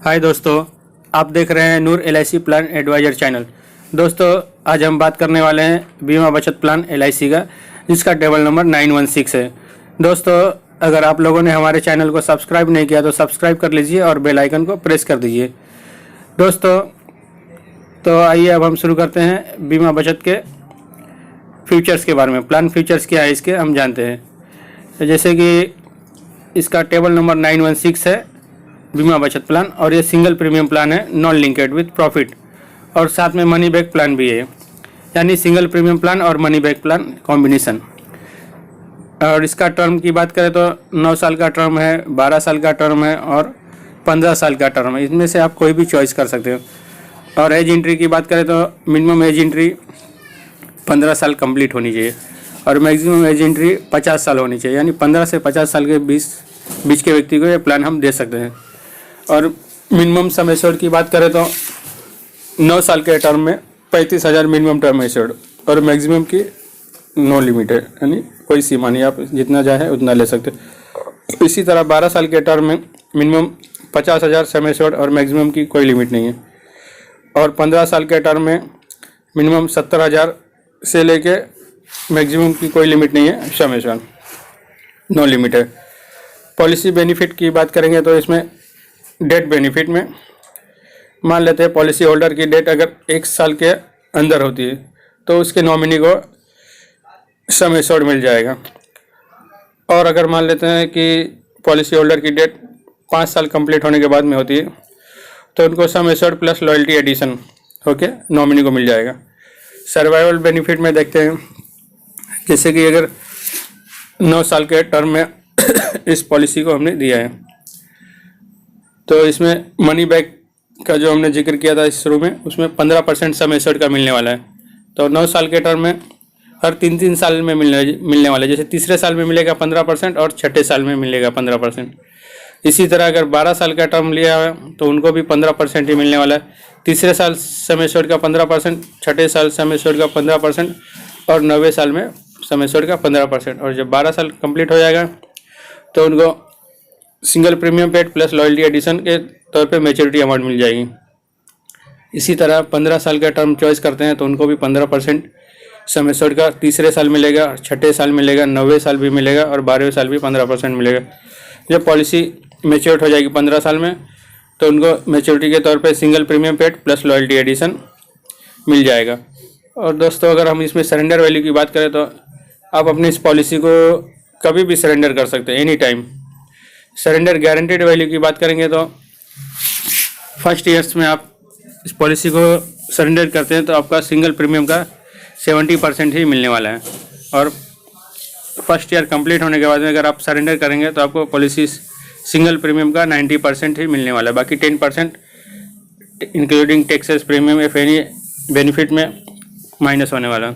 हाय दोस्तों, आप देख रहे हैं नूर LIC प्लान एडवाइजर चैनल। दोस्तों, आज हम बात करने वाले हैं बीमा बचत प्लान LIC का, जिसका टेबल नंबर 916 है। दोस्तों, अगर आप लोगों ने हमारे चैनल को सब्सक्राइब नहीं किया तो सब्सक्राइब कर लीजिए और बेल आइकन को प्रेस कर दीजिए। दोस्तों, तो आइए अब हम शुरू करते हैं बीमा बचत के फीचर्स के बारे में। प्लान फीचर्स क्या है इसके हम जानते हैं। तो जैसे कि इसका टेबल नंबर 916 है बीमा बचत प्लान, और ये सिंगल प्रीमियम प्लान है, नॉन लिंकेड विथ प्रॉफिट, और साथ में मनी बैक प्लान भी है, यानी सिंगल प्रीमियम प्लान और मनी बैक प्लान कॉम्बिनेशन। और इसका टर्म की बात करें तो 9 साल का टर्म है, 12 साल का टर्म है और 15 साल का टर्म है। इसमें से आप कोई भी चॉइस कर सकते हो। और एज एंट्री की बात करें तो मिनिमम एज एंट्री 15 साल कंप्लीट होनी चाहिए और मैक्सिमम एज एंट्री 50 साल होनी चाहिए, यानी 15 से 50 साल के बीच के व्यक्ति को ये प्लान हम दे सकते हैं। और मिनिमम सम एश्योर्ड की बात करें तो 9 साल के टर्म में 35,000 मिनिमम टर्म एश्योर्ड, और मैक्सिमम की नो लिमिट है, यानी कोई सीमा नहीं, आप जितना चाहे उतना ले सकते। इसी तरह 12 साल के टर्म में मिनिमम 50,000 सम एश्योर्ड और मैक्सिमम की कोई लिमिट नहीं है। और 15 साल के टर्म में मिनिमम 70,000 से लेके मैक्सिमम की कोई लिमिट नहीं है, सम एश्योर्ड नो लिमिट है। पॉलिसी बेनिफिट की बात करेंगे तो इसमें डेट बेनिफिट में मान लेते हैं पॉलिसी होल्डर की डेट अगर 1 साल के अंदर होती है तो उसके नॉमिनी को सम एश्योर्ड मिल जाएगा। और अगर मान लेते हैं कि पॉलिसी होल्डर की डेट 5 साल कंप्लीट होने के बाद में होती है तो उनको sum assured plus loyalty addition होके नॉमिनी को मिल जाएगा। सर्वाइवल बेनिफिट में देखते हैं, जैसे कि अगर 9 साल के टर्म में इस पॉलिसी को हमने दिया है तो इसमें मनी बैक का जो हमने जिक्र किया था इस शुरू में, उसमें 15% सम एश्योर्ड का मिलने वाला है। तो 9 साल के टर्म में हर 3 साल में मिलने वाला है, जैसे तीसरे साल में मिलेगा 15% और छठे साल में मिलेगा 15%। इसी तरह अगर 12 साल का टर्म लिया है तो उनको भी 15% ही मिलने वाला है। तीसरे साल सम एश्योर्ड का 15%, छठे साल सम एश्योर्ड का 15% और 9वें साल में सम एश्योर्ड का 15%। और जब 12 साल कंप्लीट हो जाएगा तो उनको single premium paid plus loyalty addition के तौर पे मैच्योरिटी अमाउंट मिल जाएगी। इसी तरह 15 साल का टर्म चॉइस करते हैं तो उनको भी 15% सम एश्योर्ड का तीसरे साल मिलेगा, छठे साल मिलेगा, 9वें साल भी मिलेगा और 12वें साल भी 15% मिलेगा। जब पॉलिसी मैच्योर हो जाएगी 15 साल में तो उनको मैच्योरिटी के तौर पे single premium paid plus loyalty addition मिल जाएगा। और दोस्तों, अगर हम इसमें सरेंडर वैल्यू की बात करें तो आप अपनी इस पॉलिसी को कभी भी सरेंडर कर सकते हैं, any time. Surrender guaranteed value की बात करेंगे तो फर्स्ट ईयर्स में आप इस पॉलिसी को सरेंडर करते हैं तो आपका सिंगल प्रीमियम का 70% ही मिलने वाला है। और फर्स्ट ईयर कंप्लीट होने के बाद में अगर आप सरेंडर करेंगे तो आपको पॉलिसी सिंगल प्रीमियम का 90% ही मिलने वाला है, बाकी 10% including taxes premium F any benefit में माइनस होने वाला है।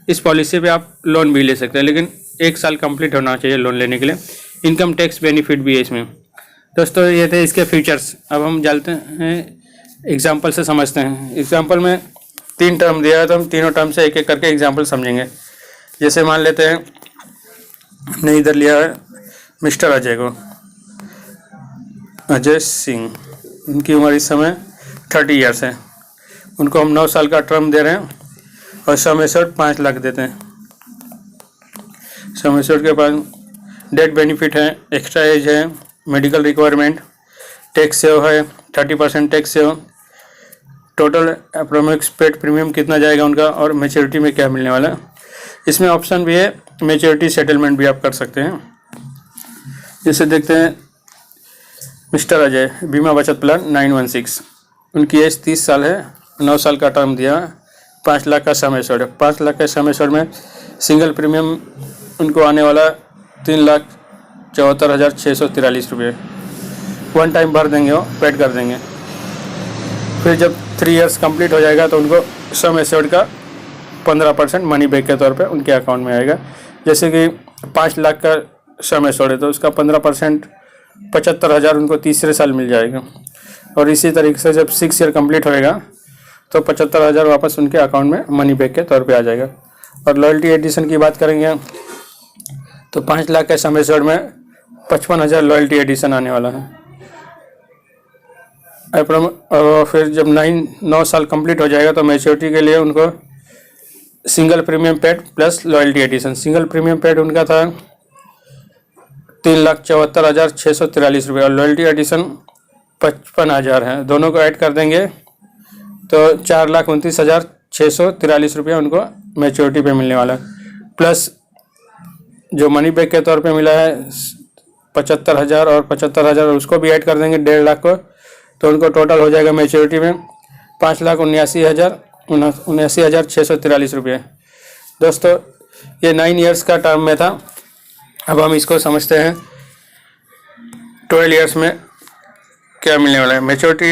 इस पॉलिसी पे आप लोन भी ले सकते हैं, लेकिन 1 साल कंप्लीट होना चाहिए लोन लेने के लिए। इनकम टैक्स बेनिफिट भी है इसमें। दोस्तों, ये थे इसके फीचर्स। अब हम जानते हैं, एग्जांपल से समझते हैं। एग्जांपल में 3 टर्म दिया है तो हम तीनों टर्म से एक एक करके एग्जांपल समझेंगे। जैसे मान लेते हैं हमने इधर लिया है मिस्टर अजय को, अजय सिंह, उनकी उम्र इस समय 30 ईयर्स है। उनको हम 9 साल का टर्म दे रहे हैं और सम एश्योर्ड 5 लाख देते हैं। सम एश्योर्ड के पास डेट बेनिफिट है, एक्स्ट्रा एज है, मेडिकल रिक्वायरमेंट, टैक्स सेव है, 30% tax save, total approx paid premium कितना जाएगा उनका, और मैच्योरिटी में क्या मिलने वाला है। इसमें ऑप्शन भी है मैच्योरिटी सेटलमेंट भी आप कर सकते हैं। जैसे देखते हैं मिस्टर अजय, बीमा बचत प्लान 916, उनकी एज 30 साल है, 9 साल का टर्म दिया, 5 लाख का सम एश्योर्ड है। 5 लाख के सम एश्योर्ड में सिंगल प्रीमियम उनको आने वाला 3,74,643 रुपये। 1 टाइम भर देंगे, वो पेड कर देंगे। फिर जब 3 इयर्स कंप्लीट हो जाएगा तो उनको सम एश्योर्ड का 15% मनी बैक के तौर पे उनके अकाउंट में आएगा। जैसे कि 5 लाख का सम एश्योर्ड है तो उसका 15% 75,000 उनको तीसरे साल मिल जाएगा। और इसी तरीके से जब 6 ईयर कंप्लीट होएगा तो 75,000 वापस उनके अकाउंट में मनी बैक के तौर पे आ जाएगा। और लॉयल्टी एडिशन की बात करेंगे तो 5 लाख के सम एश्योर्ड में 55,000 लॉयल्टी एडिशन आने वाला है। और फिर जब 9 साल कंप्लीट हो जाएगा तो मैच्योरिटी के लिए उनको single premium paid plus loyalty addition. Single premium paid उनका था 3,74,643 रुपये और लॉयल्टी एडिशन 55,000 है। दोनों को ऐड कर देंगे तो 4,29,643 रुपये उनको मैच्योरिटी पे मिलने वाला है। प्लस जो मनी बैक के तौर पे मिला है 75,000 और 75,000 उसको भी ऐड कर देंगे 1.5 लाख को, तो उनको टोटल हो जाएगा मैच्योरिटी में 5,79,643 रुपये। दोस्तों ये 9 ईयर्स का टर्म में था। अब हम इसको समझते हैं 12 ईयर्स में क्या मिलने वाला है। मैच्योरिटी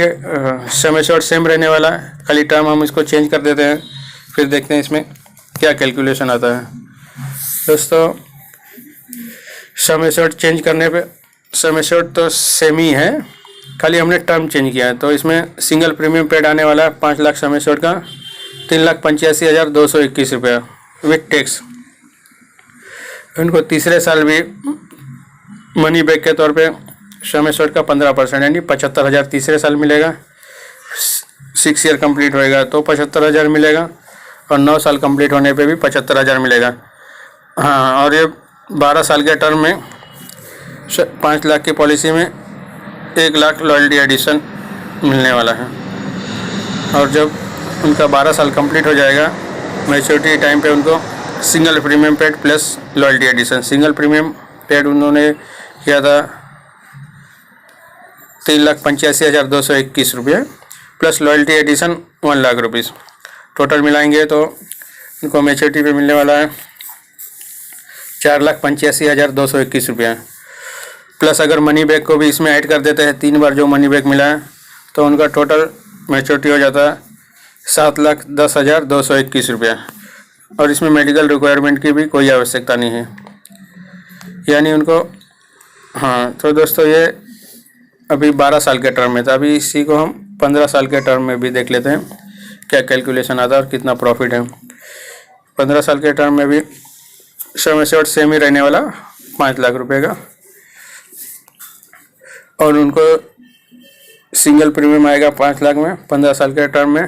सम एश्योर्ड सेम रहने वाला है, खाली टर्म हम इसको चेंज कर देते हैं, फिर देखते हैं इसमें क्या कैलकुलेशन आता है। दोस्तों सम एश्योर्ड चेंज करने पे सम एश्योर्ड तो सेम ही है, खाली हमने टर्म चेंज किया है। तो इसमें सिंगल प्रीमियम पेड आने वाला है 5 लाख सम एश्योर्ड का 3,85,221 रुपया विथ टैक्स। उनको तीसरे साल भी मनी बैक के तौर पे सम एश्योर्ड का 15% यानी 75,000 तीसरे साल मिलेगा। 6 ईयर कंप्लीट होएगा तो 75,000 मिलेगा और 9 साल कंप्लीट होने पे भी 75,000 मिलेगा। हाँ, और ये 12 साल के टर्म में 5 लाख की पॉलिसी में 1 लाख लॉयल्टी एडिशन मिलने वाला है। और जब उनका 12 साल कंप्लीट हो जाएगा मैच्योरिटी टाइम पे उनको single premium paid plus loyalty addition. Single premium paid उन्होंने किया था 3,85,221 रुपये plus loyalty addition 1 lakh rupees. Total मिलाएंगे तो उनको मैच्योरिटी पे मिलने वाला है 4,85,221 रुपये। प्लस अगर मनी बैक को भी इसमें ऐड कर देते हैं 3 बार जो मनी बैक मिला है तो उनका टोटल मैच्योरिटी हो जाता है 7,10,221 रुपये। और इसमें मेडिकल रिक्वायरमेंट की भी कोई आवश्यकता नहीं है, यानी उनको हाँ। तो दोस्तों ये अभी 12 साल के टर्म में था, अभी इसी को हम 15 साल के टर्म में भी देख लेते हैं क्या कैलकुलेशन आता है और कितना प्रॉफिट है। 15 साल के टर्म में भी सम एश्योर्ड सेम ही रहने वाला 5 लाख रुपए का और उनको सिंगल प्रीमियम आएगा 5 लाख में 15 साल के टर्म में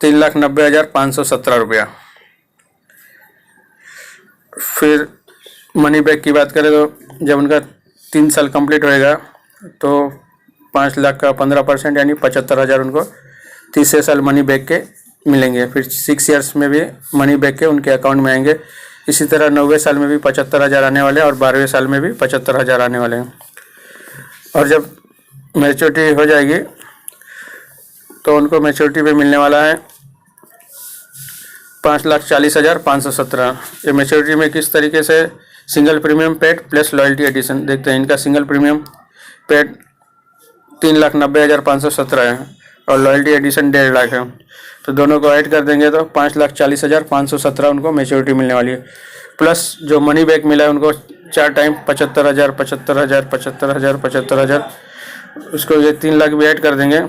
3,90,517 रुपया। फिर मनी बैक की बात करें तो जब उनका 3 साल कंप्लीट होएगा तो 5 लाख का 15% यानी 75,000 उनको तीसरे साल मनी बैक के मिलेंगे। फिर 6 ईयर्स में भी मनी बैक के उनके अकाउंट में आएंगे। इसी तरह 90वें साल में भी 75,000 आने वाले हैं और 12वें साल में भी 75,000 आने वाले हैं। और जब मैच्योरिटी हो जाएगी तो उनको मैच्योरिटी पे मिलने वाला है 5,40,517। ये मैच्योरिटी में किस तरीके से single premium paid plus loyalty addition देखते हैं। इनका सिंगल प्रीमियम पेड 3,90,517 है और लॉयल्टी एडिशन 1.5 लाख है, तो दोनों को ऐड कर देंगे तो 5,40,517 उनको मैच्योरिटी मिलने वाली है। प्लस जो मनी बैक मिला है उनको 4 टाइम 75,000 75,000 75,000 75,000 उसको ये 3 लाख भी ऐड कर देंगे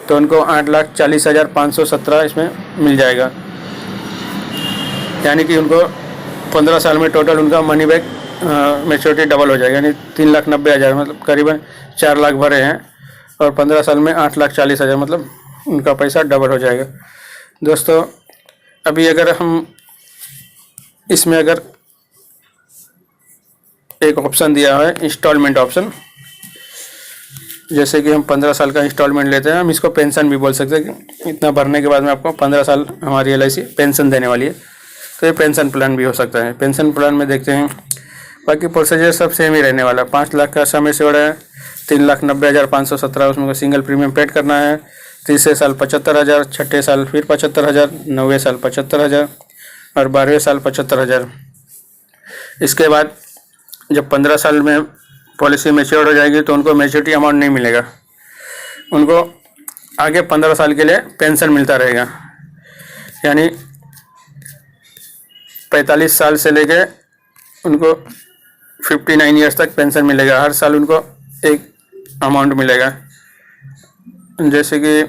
तो उनको 8,40,517 इसमें मिल जाएगा। यानी कि उनको 15 साल में टोटल उनका मनी बैक मैच्योरिटी डबल हो जाएगा, यानी 3,90,000 मतलब करीबन 4 लाख भरे हैं और 15 साल में 8,40,000 मतलब उनका पैसा डबल हो जाएगा। दोस्तों अभी अगर हम इसमें अगर एक ऑप्शन दिया है इंस्टॉलमेंट ऑप्शन, जैसे कि हम 15 साल का इंस्टॉलमेंट लेते हैं, हम इसको पेंशन भी बोल सकते हैं कि इतना भरने के बाद में आपको 15 साल हमारी LIC पेंशन देने वाली है, तो ये पेंशन प्लान भी हो सकता है। पेंशन प्लान में देखते हैं बाकी प्रोसीजर सब सेम ही रहने वाला। 5 लाख का सम एश्योर्ड है 3,90,517 उसमें सिंगल प्रीमियम पेड करना है। तीसरे साल 75,000, छठे साल फिर 75,000, 9वें साल 75,000 और 12वें साल 75,000। इसके बाद जब 15 साल में पॉलिसी मैच्योर हो जाएगी तो उनको मैच्योरिटी अमाउंट नहीं मिलेगा, उनको आगे 15 साल के लिए पेंशन मिलता रहेगा। यानी 45 साल से लेके उनको 59 ईयर्स तक पेंशन मिलेगा। हर साल उनको एक अमाउंट मिलेगा, जैसे कि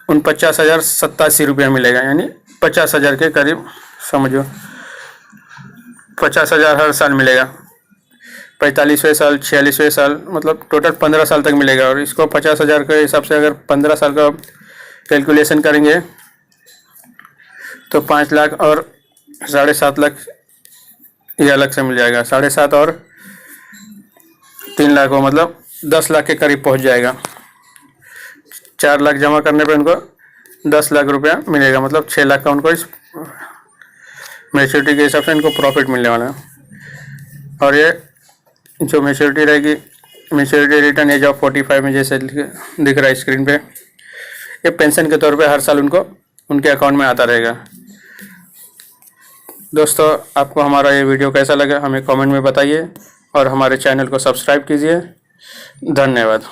49,087 रुपया मिलेगा, यानी 50,000 के करीब समझो, 50,000 हर साल मिलेगा। 45वें साल, 46वें साल, मतलब टोटल 15 साल तक मिलेगा। और इसको 50,000 के हिसाब से अगर 15 साल का कैलकुलेशन करेंगे तो 5 लाख और 7.5 लाख ये अलग से मिल जाएगा। 7.5 और 3 लाख हो मतलब 10 लाख के करीब पहुंच जाएगा। 4 लाख जमा करने पे उनको 10 लाख रुपया मिलेगा, मतलब 6 लाख का उनको इस मैच्योरिटी के हिसाब से इनको प्रॉफिट मिलने वाला है। और ये जो मैच्योरिटी रहेगी, मैच्योरिटी रिटर्न एज ऑफ 45 में जैसे दिख रहा है स्क्रीन पे, ये पेंशन के तौर पे हर साल उनको उनके अकाउंट में आता रहेगा। दोस्तों, आपको हमारा ये वीडियो कैसा लगा हमें कमेंट में बताइए और हमारे चैनल को सब्सक्राइब कीजिए। धन्यवाद।